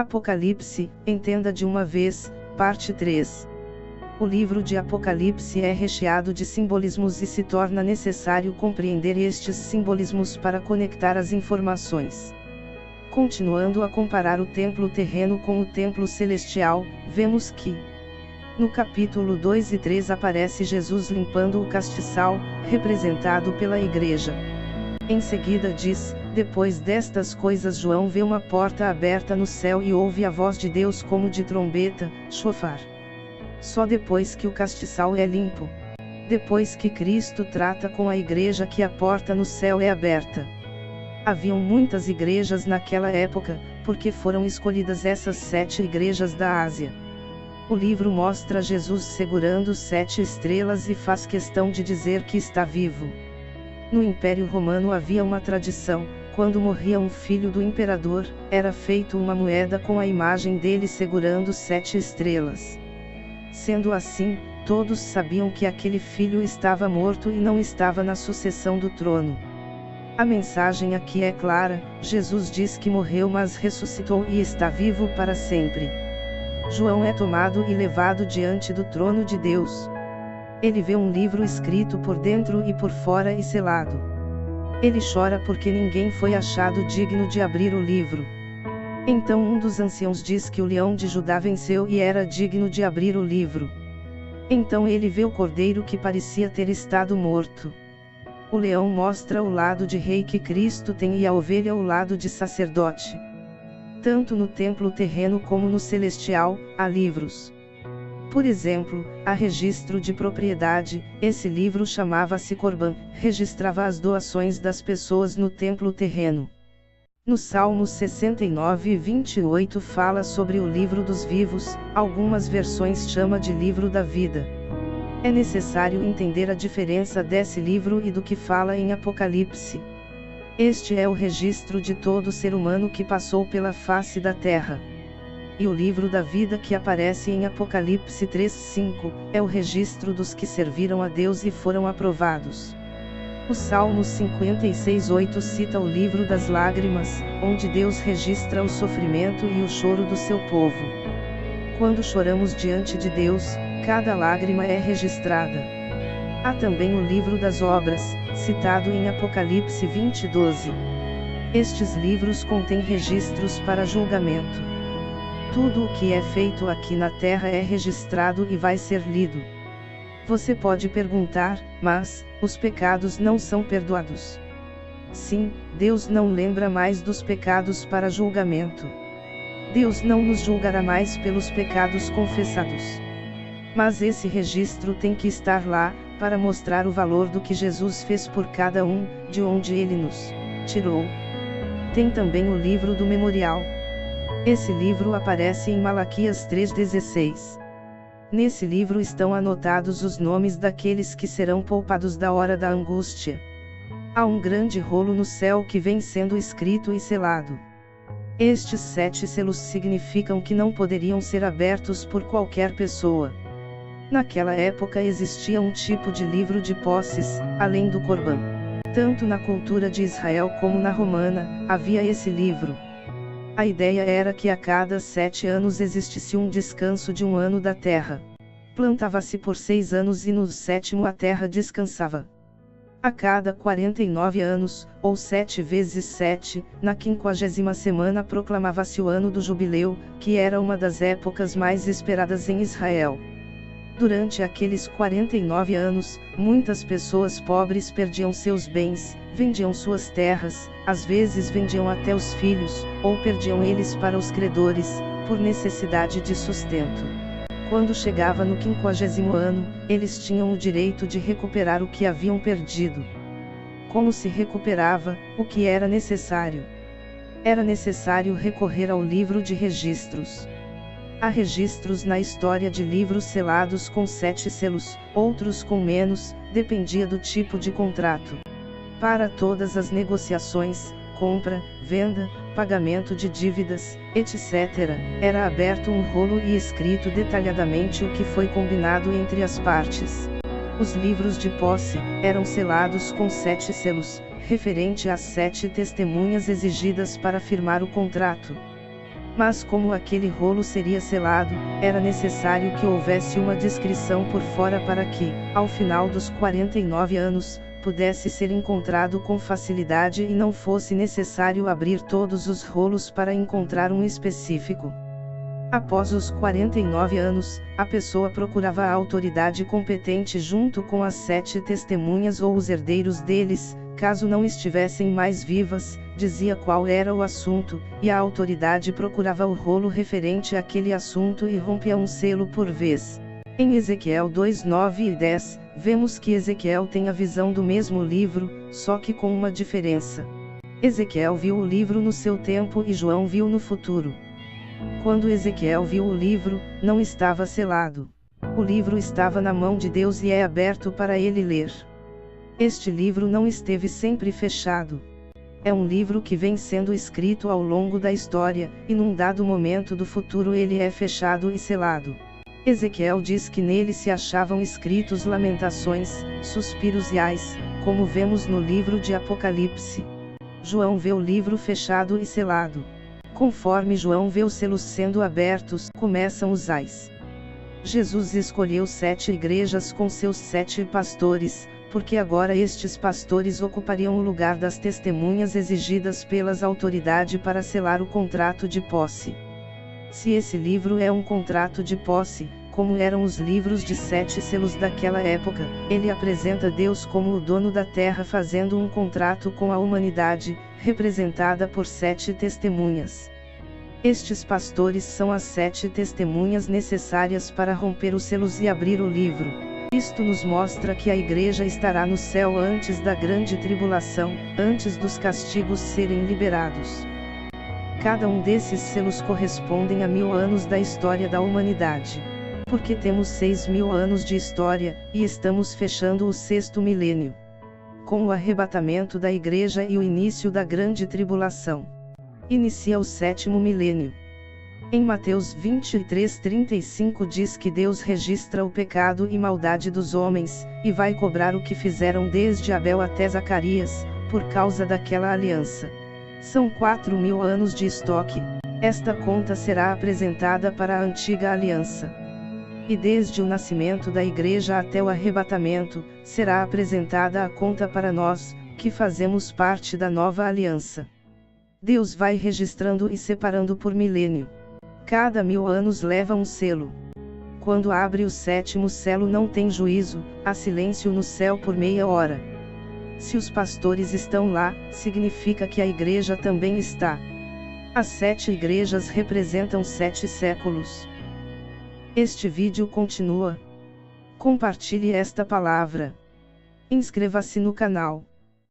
Apocalipse, entenda de uma vez, parte 3. O livro de Apocalipse é recheado de simbolismos e se torna necessário compreender estes simbolismos para conectar as informações. Continuando a comparar o templo terreno com o templo celestial, vemos que, no capítulo 2 e 3 aparece Jesus limpando o castiçal, representado pela igreja. Em seguida diz: depois destas coisas João vê uma porta aberta no céu e ouve a voz de Deus como de trombeta, shofar. Só depois que o castiçal é limpo, depois que Cristo trata com a igreja, que a porta no céu é aberta. Haviam muitas igrejas naquela época, porque foram escolhidas essas 7 igrejas da Ásia. O livro mostra Jesus segurando 7 estrelas e faz questão de dizer que está vivo. No Império Romano havia uma tradição: quando morria um filho do imperador, era feito uma moeda com a imagem dele segurando 7 estrelas. Sendo assim, todos sabiam que aquele filho estava morto e não estava na sucessão do trono. A mensagem aqui é clara: Jesus diz que morreu, mas ressuscitou e está vivo para sempre. João é tomado e levado diante do trono de Deus. Ele vê um livro escrito por dentro e por fora e selado. Ele chora porque ninguém foi achado digno de abrir o livro. Então um dos anciãos diz que o leão de Judá venceu e era digno de abrir o livro. Então ele vê o cordeiro que parecia ter estado morto. O leão mostra o lado de rei que Cristo tem e a ovelha o lado de sacerdote. Tanto no templo terreno como no celestial, há livros. Por exemplo, há registro de propriedade. Esse livro chamava-se Corban, registrava as doações das pessoas no templo terreno. No Salmos 69 e 28 fala sobre o livro dos vivos, algumas versões chama de livro da vida. É necessário entender a diferença desse livro e do que fala em Apocalipse. Este é o registro de todo ser humano que passou pela face da terra. E o livro da vida que aparece em Apocalipse 3:5, é o registro dos que serviram a Deus e foram aprovados. O Salmo 56:8 cita o livro das lágrimas, onde Deus registra o sofrimento e o choro do seu povo. Quando choramos diante de Deus, cada lágrima é registrada. Há também o livro das obras, citado em Apocalipse 20:12. Estes livros contêm registros para julgamento. Tudo o que é feito aqui na terra é registrado e vai ser lido. Você pode perguntar: mas os pecados não são perdoados? Sim, Deus não lembra mais dos pecados para julgamento. Deus não nos julgará mais pelos pecados confessados. Mas esse registro tem que estar lá, para mostrar o valor do que Jesus fez por cada um, de onde ele nos tirou. Tem também o livro do memorial. Esse livro aparece em Malaquias 3:16. Nesse livro estão anotados os nomes daqueles que serão poupados da hora da angústia. Há um grande rolo no céu que vem sendo escrito e selado. Estes 7 selos significam que não poderiam ser abertos por qualquer pessoa. Naquela época existia um tipo de livro de posses, além do Corban. Tanto na cultura de Israel como na romana, havia esse livro. A ideia era que a cada 7 anos existisse um descanso de um ano da terra. Plantava-se por 6 anos e no 7º a terra descansava. A cada 49 anos, ou 7 vezes 7, na 50ª semana proclamava-se o ano do jubileu, que era uma das épocas mais esperadas em Israel. Durante aqueles 49 anos, muitas pessoas pobres perdiam seus bens, vendiam suas terras, às vezes vendiam até os filhos, ou perdiam eles para os credores, por necessidade de sustento. Quando chegava no 50º ano, eles tinham o direito de recuperar o que haviam perdido. Como se recuperava? O que era necessário? Era necessário recorrer ao livro de registros. Há registros na história de livros selados com 7 selos, outros com menos, dependia do tipo de contrato. Para todas as negociações, compra, venda, pagamento de dívidas, etc., era aberto um rolo e escrito detalhadamente o que foi combinado entre as partes. Os livros de posse eram selados com 7 selos, referente às 7 testemunhas exigidas para firmar o contrato. Mas como aquele rolo seria selado, era necessário que houvesse uma descrição por fora para que, ao final dos 49 anos, pudesse ser encontrado com facilidade e não fosse necessário abrir todos os rolos para encontrar um específico. Após os 49 anos, a pessoa procurava a autoridade competente junto com as 7 testemunhas ou os herdeiros deles, caso não estivessem mais vivas, dizia qual era o assunto, e a autoridade procurava o rolo referente àquele assunto e rompia um selo por vez. Em Ezequiel 2, 9 e 10, vemos que Ezequiel tem a visão do mesmo livro, só que com uma diferença. Ezequiel viu o livro no seu tempo e João viu no futuro. Quando Ezequiel viu o livro, não estava selado. O livro estava na mão de Deus e é aberto para ele ler. Este livro não esteve sempre fechado. É um livro que vem sendo escrito ao longo da história, e num dado momento do futuro ele é fechado e selado. Ezequiel diz que nele se achavam escritos lamentações, suspiros e ais, como vemos no livro de Apocalipse. João vê o livro fechado e selado. Conforme João vê os selos sendo abertos, começam os ais. Jesus escolheu 7 igrejas com seus 7 pastores, porque agora estes pastores ocupariam o lugar das testemunhas exigidas pelas autoridades para selar o contrato de posse. Se esse livro é um contrato de posse, como eram os livros de 7 selos daquela época, ele apresenta Deus como o dono da terra fazendo um contrato com a humanidade, representada por 7 testemunhas. Estes pastores são as 7 testemunhas necessárias para romper os selos e abrir o livro. Isto nos mostra que a igreja estará no céu antes da grande tribulação, antes dos castigos serem liberados. Cada um desses selos correspondem a 1000 anos da história da humanidade. Porque temos 6000 anos de história, e estamos fechando o 6º milênio. Com o arrebatamento da igreja e o início da grande tribulação. Inicia o 7º milênio. Em Mateus 23:35 diz que Deus registra o pecado e maldade dos homens, e vai cobrar o que fizeram desde Abel até Zacarias, por causa daquela aliança. São 4000 anos de estoque. Esta conta será apresentada para a antiga aliança. E desde o nascimento da igreja até o arrebatamento, será apresentada a conta para nós, que fazemos parte da nova aliança. Deus vai registrando e separando por milênio. Cada 1000 anos leva um selo. Quando abre o 7º selo não tem juízo, há silêncio no céu por meia hora. Se os pastores estão lá, significa que a igreja também está. As 7 igrejas representam 7 séculos. Este vídeo continua. Compartilhe esta palavra. Inscreva-se no canal.